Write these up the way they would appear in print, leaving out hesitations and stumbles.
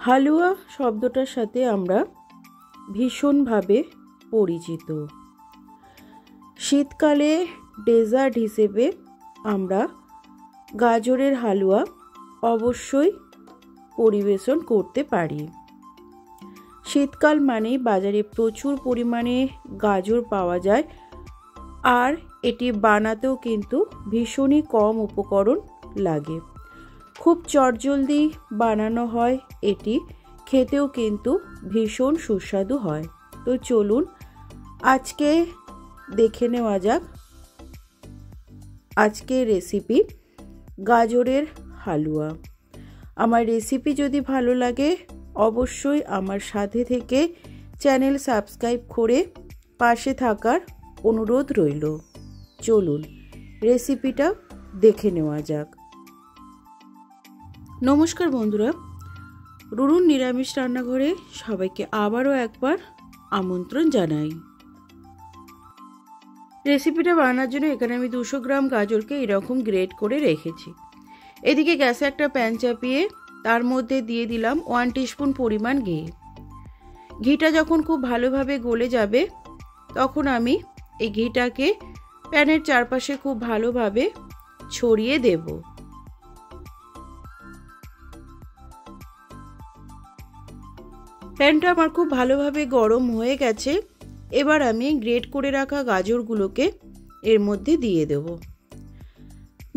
হালুয়া শব্দটার সাথে আমরা ভীষণভাবে পরিচিত। শীতকালে ডেজার্ট হিসেবে আমরা গাজরের হালুয়া অবশ্যই পরিবেশন করতে পারি। শীতকাল মানে বাজারে প্রচুর পরিমাণে গাজর পাওয়া যায়, আর এটি বানাতেও কিন্তু ভীষণই কম উপকরণ লাগে। খুব চটজলদি বানানো হয়, এটি খেতেও কিন্তু ভীষণ সুস্বাদু হয়। তো চলুন আজকে দেখে নেওয়া যাক আজকের রেসিপি গাজরের হালুয়া। আমার রেসিপি যদি ভালো লাগে অবশ্যই আমার সাথে থেকে চ্যানেল সাবস্ক্রাইব করে পাশে থাকার অনুরোধ রইল। চলুন রেসিপিটা দেখে নেওয়া যাক। নমস্কার বন্ধুরা, রুরুন নিরামিষ রান্নাঘরে সবাইকে আবারও একবার আমন্ত্রণ জানাই। রেসিপিটা বানানোর জন্য এখানে আমি 200 গ্রাম গাজরকে এরকম গ্রেট করে রেখেছি। এদিকে গ্যাসে একটা প্যান চাপিয়ে তার মধ্যে দিয়ে দিলাম 1 টিস্পুন পরিমাণ ঘি। ঘিটা যখন খুব ভালোভাবে গলে যাবে তখন আমি এই ঘিটাকে প্যানের চারপাশে খুব ভালোভাবে ছড়িয়ে দেব। প্যানটা আমার খুব ভালোভাবে গরম হয়ে গেছে। এবার আমি গ্রেট করে রাখা গাজরগুলোকে এর মধ্যে দিয়ে দেব।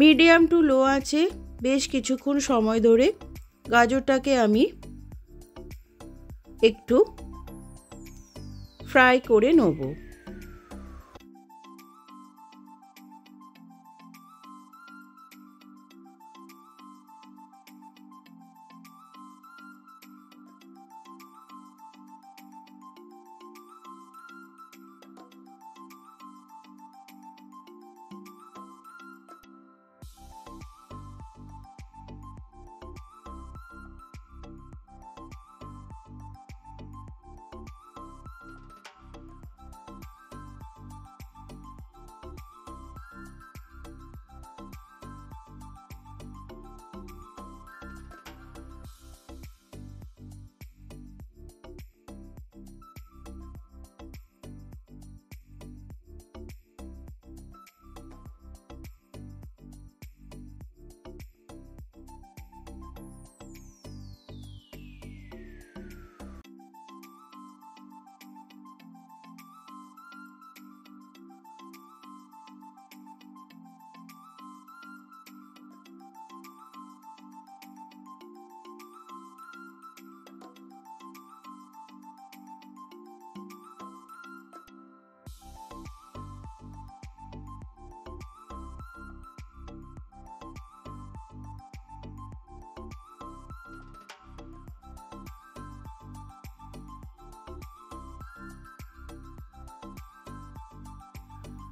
মিডিয়াম টু লো আঁচে বেশ কিছুক্ষণ সময় ধরে গাজরটাকে আমি একটু ফ্রাই করে নেব।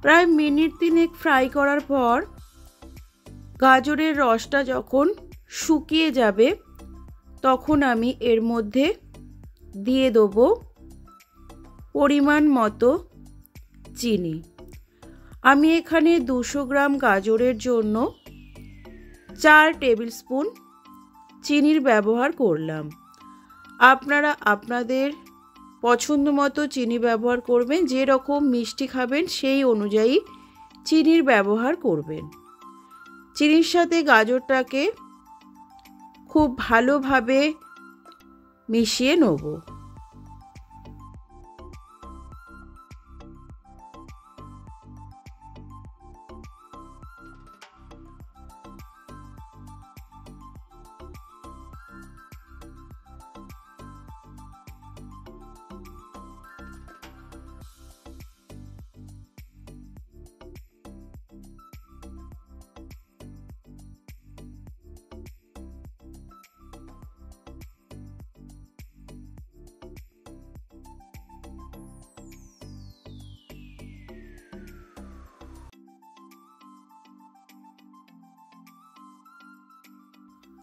প্রায় মিনিট 3 ফ্রাই করার পর গাজরের রসটা যখন শুকিয়ে যাবে তখন আমি এর মধ্যে দিয়ে দেবো পরিমাণ মতো চিনি। আমি এখানে 200 গ্রাম গাজরের জন্য 4 টেবিল স্পুন চিনির ব্যবহার করলাম। আপনারা আপনাদের পছন্দ মতো চিনি ব্যবহার করবেন, যে রকম মিষ্টি খাবেন সেই অনুযায়ী চিনির ব্যবহার করবেন। চিনির সাথে গাজরটাকে খুব ভালোভাবে মিশিয়ে নেব।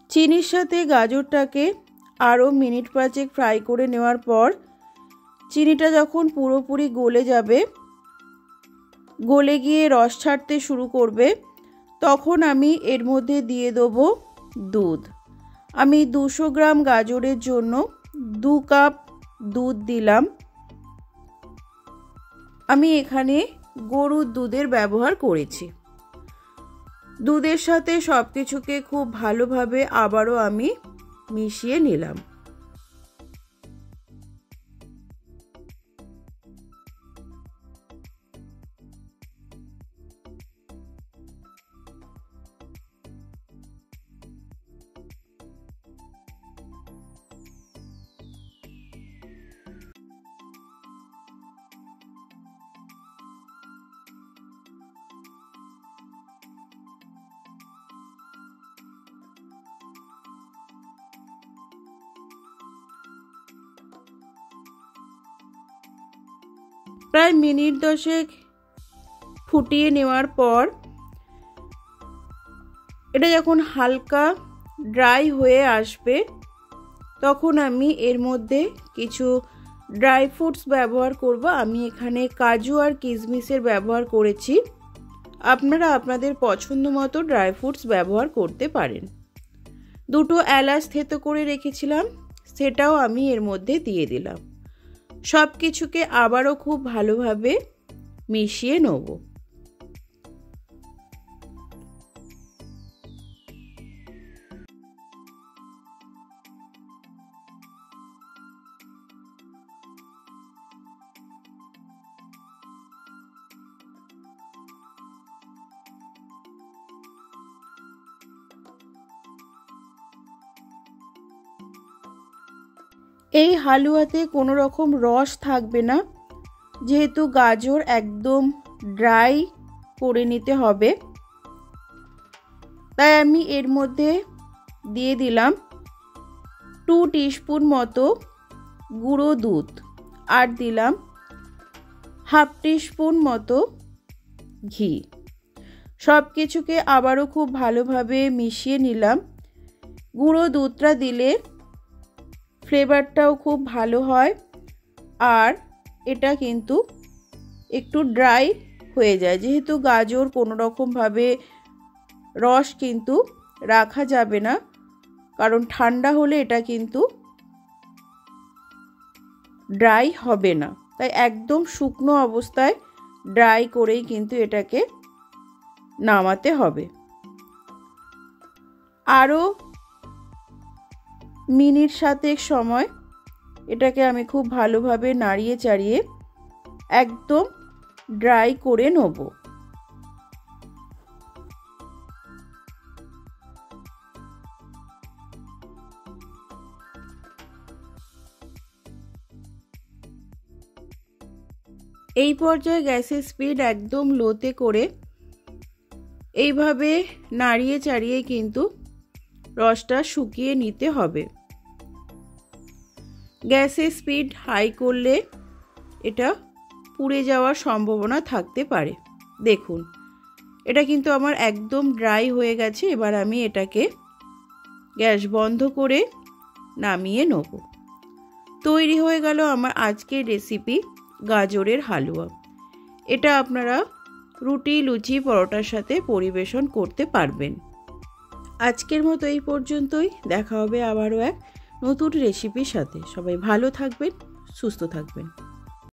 চিনির সাথে গাজরটাকে আরও মিনিট 5 ফ্রাই করে নেওয়ার পর চিনিটা যখন পুরোপুরি গলে যাবে, গলে গিয়ে রস ছাড়তে শুরু করবে, তখন আমি এর মধ্যে দিয়ে দেবো দুধ। আমি 200 গ্রাম গাজরের জন্য 2 কাপ দুধ দিলাম। আমি এখানে গরুর দুধের ব্যবহার করেছি। দুধের সাথে সব কিছুকে খুব ভালোভাবে আবারও আমি মিশিয়ে নিলাম। প্রায় মিনিট 10 ফুটিয়ে নেওয়ার পর এটা যখন হালকা ড্রাই হয়ে আসবে তখন আমি এর মধ্যে কিছু ড্রাই ফ্রুটস ব্যবহার করব। আমি এখানে কাজু আর কিশমিশের ব্যবহার করেছি। আপনারা আপনাদের পছন্দ মতো ড্রাই ফ্রুটস ব্যবহার করতে পারেন। 2টো এলাচ থেতো করে রেখেছিলাম, সেটাও আমি এর মধ্যে দিয়ে দিলাম। সব কিছুকে আবারও খুব ভালোভাবে মিশিয়ে নেব। এই হালুয়াতে কোনো রকম রস থাকবে না, যেহেতু গাজর একদম ড্রাই করে নিতে হবে। তাই আমি এর মধ্যে দিয়ে দিলাম 2 টিস্পুন মতো গুঁড়ো দুধ আর দিলাম 1/2 টিস্পুন মতো ঘি। সব কিছুকে আবারও খুব ভালোভাবে মিশিয়ে নিলাম। গুঁড়ো দুধটা দিলে ফ্লেভারটাও খুব ভালো হয় আর এটা কিন্তু একটু ড্রাই হয়ে যায়, যেহেতু গাজর কোনো রকমভাবে রস কিন্তু রাখা যাবে না, কারণ ঠান্ডা হলে এটা কিন্তু ড্রাই হবে না। তাই একদম শুকনো অবস্থায় ড্রাই করেই কিন্তু এটাকে নামাতে হবে। আরও মিনিট 7 সময় এটাকে আমি খুব ভালোভাবে নাড়িয়ে চাড়িয়ে একদম ড্রাই করে নেব। এই পর্যায়ে গ্যাসের স্পিড একদম লোতে করে এইভাবে নাড়িয়ে চাড়িয়ে কিন্তু রসটা শুকিয়ে নিতে হবে। গ্যাসের স্পিড হাই করলে এটা পুড়ে যাওয়ার সম্ভাবনা থাকতে পারে। দেখুন এটা কিন্তু আমার একদম ড্রাই হয়ে গেছে। এবার আমি এটাকে গ্যাস বন্ধ করে নামিয়ে নেব। তৈরি হয়ে গেল আমার আজকের রেসিপি গাজরের হালুয়া। এটা আপনারা রুটি, লুচি, পরোটার সাথে পরিবেশন করতে পারবেন। আজকের মতো এই পর্যন্তই। দেখা হবে আবারও এক নতুন রেসিপির সাথে। সবাই ভালো থাকবেন, সুস্থ থাকবেন।